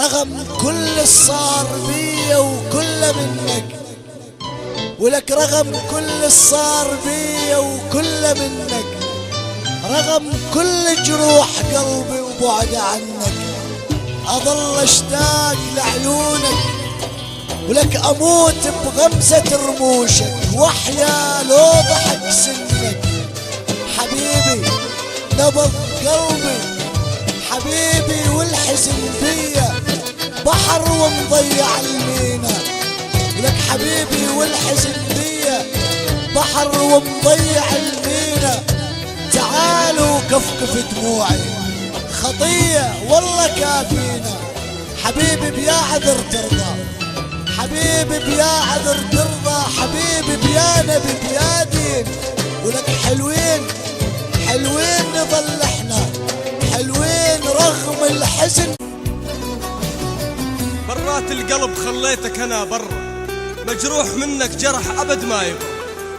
رغم كل الصار بيا وكل منك، ولك رغم كل الصار بيا وكل منك، رغم كل جروح قلبي وبعد عنك، أظل أشتاق لعيونك، ولك أموت بغمزة رموشك، وأحيا لو ضحك سنك. حبيبي نبض قلبي، حبيبي والحزن بيا بحر ومضيع المينا، لك حبيبي والحزن بيا بحر ومضيع المينا. تعالوا كفكف دموعي خطية والله كافينا، حبيبي بيا عذر ترضى، حبيبي بيا عذر ترضى، حبيبي بيا نبي بيا دين، ولك حلوين حلوين نظل احنا حلوين رغم الحزن. برات القلب خليتك انا برا، مجروح منك جرح ابد ما يبرى،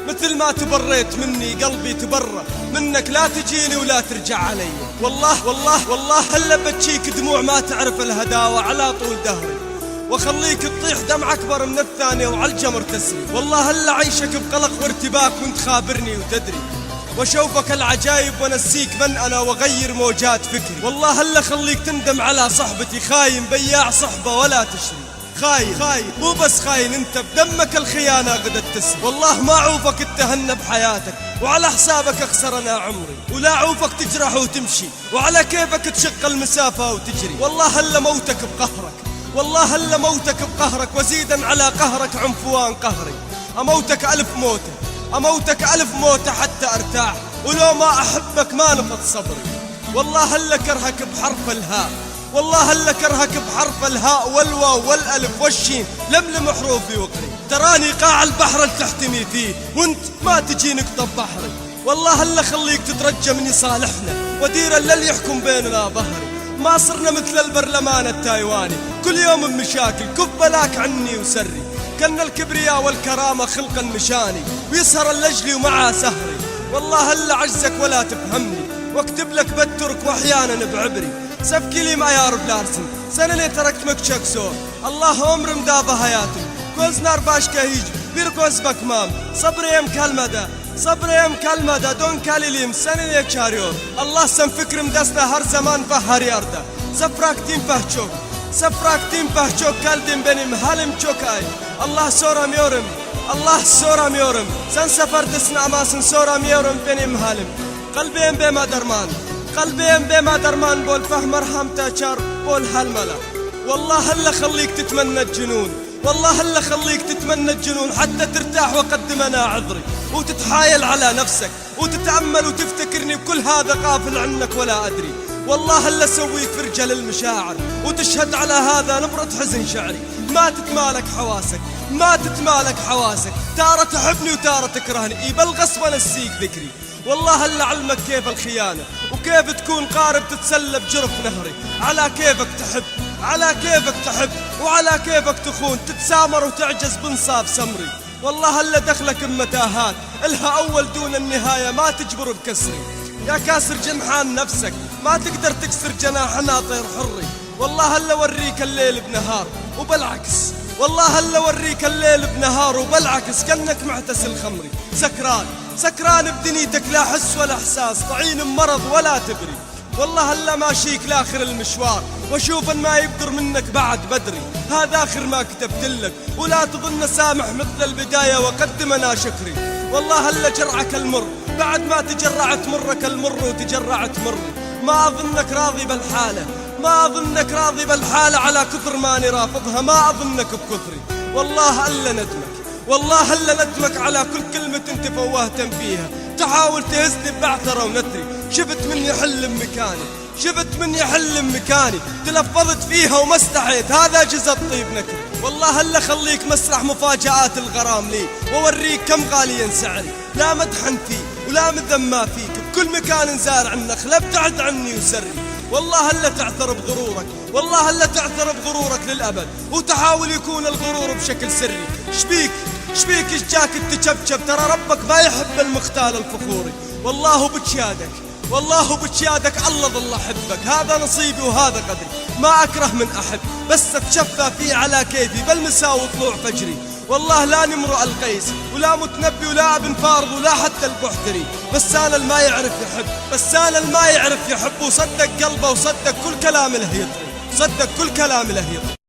مثل ما تبريت مني قلبي تبرى منك، لا تجيني ولا ترجع علي. والله والله والله هلا بتشيك دموع ما تعرف الهداوة على طول دهري، واخليك تطيح دمع اكبر من الثانية وعلى الجمر تسري. والله هلا عيشك بقلق وارتباك وانت خابرني وتدري، واشوفك العجايب ونسيك من انا واغير موجات فكري. والله هلا خليك تندم على صحبتي، خاين بياع صحبة ولا تشري، خاين خاين مو بس خاين انت بدمك الخيانة غدت تسري. والله ما عوفك تتهنى بحياتك وعلى حسابك اخسر انا عمري، ولا عوفك تجرح وتمشي وعلى كيفك تشق المسافة وتجري. والله هلا موتك بقهرك، والله هلا موتك بقهرك، وزيدا على قهرك عنفوان قهري. اموتك 1000 موتة، اموتك 1000 موتة حتى ارتاح، ولو ما احبك ما نفض صبري. والله هلا كرهك بحرف الهاء، والله هلا كرهك بحرف الهاء والواو والالف والشين، لملم حروفي وقري. تراني قاع البحر اللي تحتمي فيه وانت ما تجي نقطة بحري. والله هلا خليك تترجى من يصالحنا ودير اللي يحكم بيننا ظهري. ما صرنا مثل البرلمان التايواني كل يوم مشاكل، كف بلاك عني وسري. كان الكبرياء والكرامة خلقا مشاني ويسهر اللجلي ومعاه سهري. والله هلا عجزك ولا تفهمني واكتب لك بترك واحيانا بعبري. سفكي لي معيار بلارسن سنني تركت مكشك سور، الله عمر مدابة حياتي كوز نار باش كهيج بيركوز بكمام. صبري ام كالمدى صبري ام كالمدى دون كاليليم سنني كشاريور. الله سن فكر مدسنا هر زمان فهر ياردا سفراك تيم فهشوك، سفراك تيم فهشوك كالدين بني هالم شوكاي. الله سورم يورم، الله سورم يورم سن سفر تسنع ما سن سورم يورم بني مهالم. قلبين بما درمان، قلبين بما درمان بول فهم ارحم تاجر بول هالملا. والله هلا خليك تتمنى الجنون، والله هلا خليك تتمنى الجنون حتى ترتاح وقدم انا عذري، وتتحايل على نفسك وتتأمل وتفتكرني بكل هذا غافل عنك ولا ادري. والله هلا سويت فرجة للمشاعر وتشهد على هذا نبرة حزن شعري. ما تتمالك حواسك، ما تتمالك حواسك، تارة تحبني وتارة تكرهني، اي بالغصب انسيك ذكري. والله هلا علمك كيف الخيانة وكيف تكون قارب تتسلى بجرف نهري، على كيفك تحب، على كيفك تحب وعلى كيفك تخون، تتسامر وتعجز بنصاب سمري. والله هلا دخلك بمتاهات الها اول دون النهاية ما تجبر بكسري. يا كاسر جنحان نفسك ما تقدر تكسر جناحنا طير حري. والله هلا وريك الليل بنهار وبالعكس، والله هلا وريك الليل بنهار وبالعكس، كأنك معتسل خمري سكران سكران بدنيتك لا حس ولا احساس، طعين بمرض ولا تبري. والله هلا ماشيك لاخر المشوار واشوف ان ما يقدر منك بعد بدري، هذا اخر ما كتبت لك ولا تظن سامح مثل البداية وقدم انا شكري. والله هلا جرعك المر بعد ما تجرعت مرك المر وتجرعت مري. ما اظنك راضي بالحالة، ما اظنك راضي بالحالة على كثر ماني رافضها، ما اظنك بكثري. والله الا ندمك، والله هلا ندمك على كل كلمة انت فوهتم فيها، تحاول تهزني ببعثرة ونثري. شفت مني حلم مكاني، شفت مني حلم مكاني، تلفظت فيها وما استحيت، هذا جزء الطيب نكري. والله هلا خليك مسرح مفاجآت الغرام لي ووريك كم غالي سعري، لا مدحن فيه ولا مذمى فيك، بكل مكان زارع النخل ابتعد عني وسري. والله هلا تعثر بغرورك، والله هلا تعثر بغرورك للأبد وتحاول يكون الغرور بشكل سري. شبيك جاك التشبشب، ترى ربك ما يحب المختال الفخوري. والله بجيادك، والله بجيادك الله ظل أحبك، هذا نصيبي وهذا قدري، ما أكره من أحب، بس أتشفى فيه على كيفي بالمساء وطلوع فجري. والله لا نمرؤ القيس ولا متنبي ولا ابن فارض ولا حتى البحتري، بسان الما يعرف يحب، بسان الما يعرف يحب، وصدق قلبه وصدق كل كلام له يطري، صدق كل كلام له يطري.